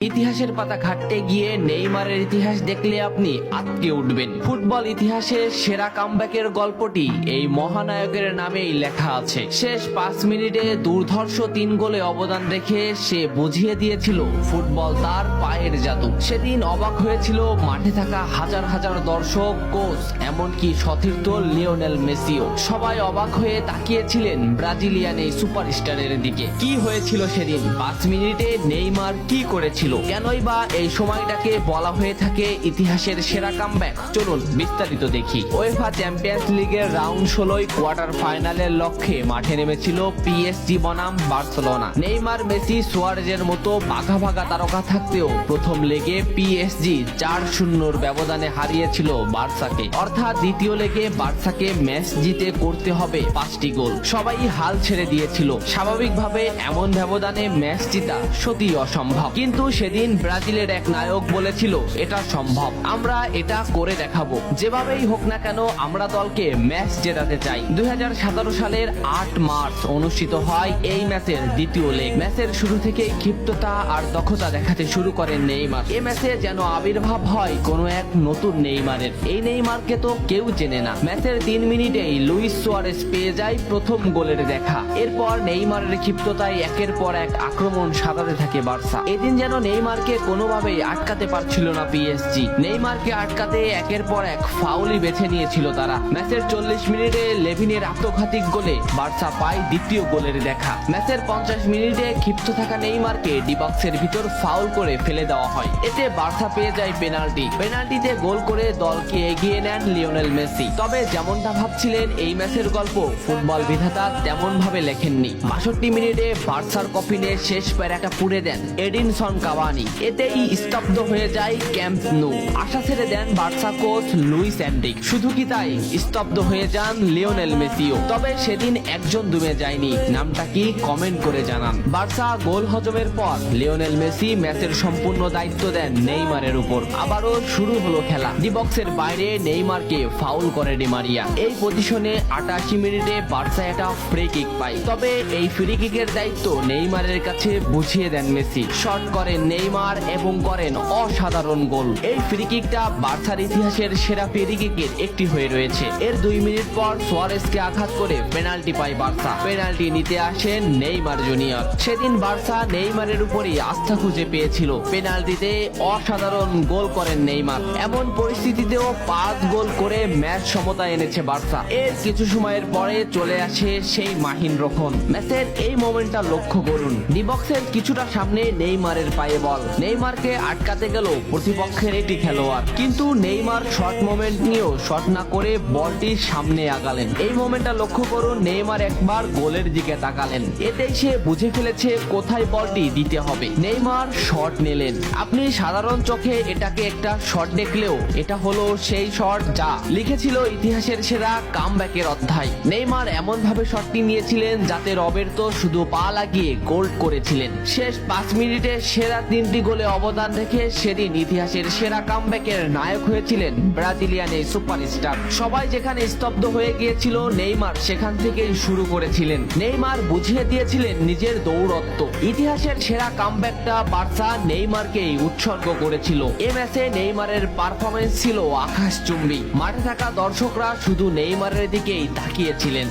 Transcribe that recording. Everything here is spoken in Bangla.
ইতিহাসের পাতা ঘাটতে গিয়ে নেইমারের ইতিহাস দেখলে আপনি আঁতকে উঠবেন। ফুটবল ইতিহাসে সেরা কামব্যাকের গল্পটি এই মহানায়কের নামেই লেখা আছে। শেষ 5 মিনিটে দুর্ধর্ষ 3 গোলে অবদান রেখে সে বুঝিয়ে দিয়েছিল ফুটবল তার পায়ের জাদু। সেদিন অবাক হয়েছিল মাঠে থাকা হাজার হাজার দর্শক, কোচ, এমনকি সতীর্থ লিওনেল মেসিও। সবাই অবাক হয়ে তাকিয়েছিলেন ব্রাজিলিয়ান এই সুপারস্টারের দিকে। কি হয়েছিল সেদিন? 5 মিনিটে নেইমার কি করেছিল? কেনই বা এই সময়টাকে বলা হয়ে থাকে ইতিহাসের সেরা কামব্যাক? চলুন বিস্তারিত দেখি। উয়েফা চ্যাম্পিয়ন্স লিগের রাউন্ড 16 কোয়ার্টার ফাইনালের লক্ষ্যে মাঠে নেমেছিল পিএসজি বনাম বার্সেলোনা। নেইমার, মেসি, সুয়ারেজের মতো ভাগা ভাগা তারকা থাকতেও প্রথম লেগে পিএসজি 4-0 ব্যবধানে হারিয়েছিল বার্সাকে। অর্থাৎ দ্বিতীয় লেগে বার্সাকে ম্যাচ জিতে করতে হবে 5টি গোল। সবাই হাল ছেড়ে দিয়েছিল। স্বাভাবিকভাবে এমন ব্যবধানে ম্যাচ জিতা সত্যিই অসম্ভব, কিন্তু সেদিন ব্রাজিলের এক নায়ক বলেছিল এটা সম্ভব, আমরা এটা করে দেখাবো। যেভাবেই হোক না কেন আমরা দলকে ম্যাচ জেতাতে চাই। 2017 সালের 8 মার্চ অনুষ্ঠিত হয় এই ম্যাচের দ্বিতীয় লেগ। ম্যাচের শুরু থেকেই ক্ষিপ্ততা আর দক্ষতা দেখাতে শুরু করেন নেইমার। এই ম্যাচে যেন আবির্ভাব হয় কোনো এক নতুন নেইমারের। এই নেইমারকে তো কেউ চেনে না। ম্যাচের 3 মিনিটেই লুইস সুয়ারেজ পেয়ে যায় প্রথম গোলের দেখা। এরপর নেইমারের ক্ষিপ্ততায় একের পর এক আক্রমণ সাজাতে থাকে বার্সা। এদিন যেন নেইমারকে কোনোভাবেই আটকাতে পারছিল না পিএসজি। নেইমারকে আটকাতে একের পর এক ফাউলই বেছে নিয়েছিল তারা। ম্যাচের 40 মিনিটে লেভিনের আত্মঘাতিক গোলে বার্সা পায় দ্বিতীয় গোলের দেখা। ম্যাচের 50 মিনিটে ক্ষিপ্ত থাকা নেইমারকে ডি বক্সের ভিতর ফাউল করে ফেলে দেওয়া হয়। এতে বার্সা পেয়ে যায় পেনাল্টিতে গোল করে দলকে এগিয়ে নেন লিওনেল মেসি। তবে যেমনটা ভাবছিলেন এই ম্যাচের গল্প ফুটবল বিধাতা তেমন ভাবে লেখেননি। 62 মিনিটে বার্সার কফিনে শেষ প্যারাটা পুড়ে দেন এডিনসন কাভানি। এতেই স্তব্ধ হয়ে যায় ক্যাম্প নু। আশা ছেড়ে দেন বার্সা কোচ লুইস এনরিক। শুধু কি তাই, স্তব্ধ হয়ে যান লিওনেল মেসিও। তবে সেদিন একজন দমে যায়নি। নামটা কি কমেন্ট করে জানান। বার্সা গোল হজমের পর লিওনেল মেসি ম্যাচের সম্পূর্ণ দায়িত্ব দেন নেইমারের উপর। আবারও শুরু হলো খেলা। ডি বক্সের বাইরে নেইমারকে ফাউল করে ডি মারিয়া। এই পজিশনে 88 মিনিটে বার্সা একটা ফ্রি কিক পায়। তবে এই ফ্রি কিকের দায়িত্ব নেইমারের কাছে বুঝিয়ে দেন মেসি। শট করেন নেইমার এবং করেন অসাধারণ গোল। এই ফ্রি কিকটা বার্সার ইতিহাসের সেরা ফ্রি কিকের একটি হয়ে রয়েছে। এর 2 মিনিট পর সুয়ারেজকে আঘাত করে পেনাল্টি পায় বার্সা। পেনাল্টি নিতে আসেন নেইমার জুনিয়র। সেদিন বার্সা নেইমারের উপরই আস্থা খুঁজে পেয়েছিল। পেনাল্টিতে অসাধারণ গোল করেন নেইমার। এমন পরিস্থিতিতেও 5 গোল করে ম্যাচ সমতা এনেছে বার্সা। এর কিছু সময়ের পরে চলে আসে সেই মাহিন রক্ষণ। ম্যাচের এই মোমেন্টটা লক্ষ্য করুন। ডি বক্সের কিছুটা সামনে নেইমারের পায়ে বল। নেইমারকে আটকাতে গেল প্রতিপক্ষের একটি খেলোয়াড়, কিন্তু নেইমার শর্ট মোমেন্ট নিয়েও শট না করে বলটি সামনে আগালেন। এই মোমেন্টটা লক্ষ্য করুন। নেইমার একবার গোলের দিকে তাকালেন। এতেই সে বুঝে ফেলেছে কোথায় বলটি দিতে হবে। নেইমার শট নিলেন। আপনি সাধারণ চোখে এটাকে একটা শট দেখলেও এটা হলো সেই শট যা লিখেছিল ইতিহাসের সেরা কামব্যাকের অধ্যায়। নেইমার এমন ভাবে শটটি নিয়েছিলেন যাতে রবের্তো শুধু পা লাগিয়ে গোল করেছিলেন। শেষ 5 মিনিটে সেরা 3টি গোলে অবদান রেখে সেদিন ইতিহাসের সেরা কামব্যাকের নায়ক হয়েছিলেন ব্রাজিলিয়ান এই সুপারস্টার। সবাই যেখানে স্তব্ধ হয়ে গিয়েছিল নেইমার সেখান থেকেই শুরু করেছিলেন। নেইমার বুঝিয়ে দিয়েছিলেন নিজের দৌড়ত্ব। ইতিহাসের সেরা কামব্যাকটা বার্সা নেইমারকেই উৎসর্গ করেছিল। এ ম্যাচে নেইমারের পারফরমেন্স ছিল আকাশচুম্বী। মাঠে থাকা দর্শকরা শুধু নেইমারের দিকেই তাকিয়েছিলেন।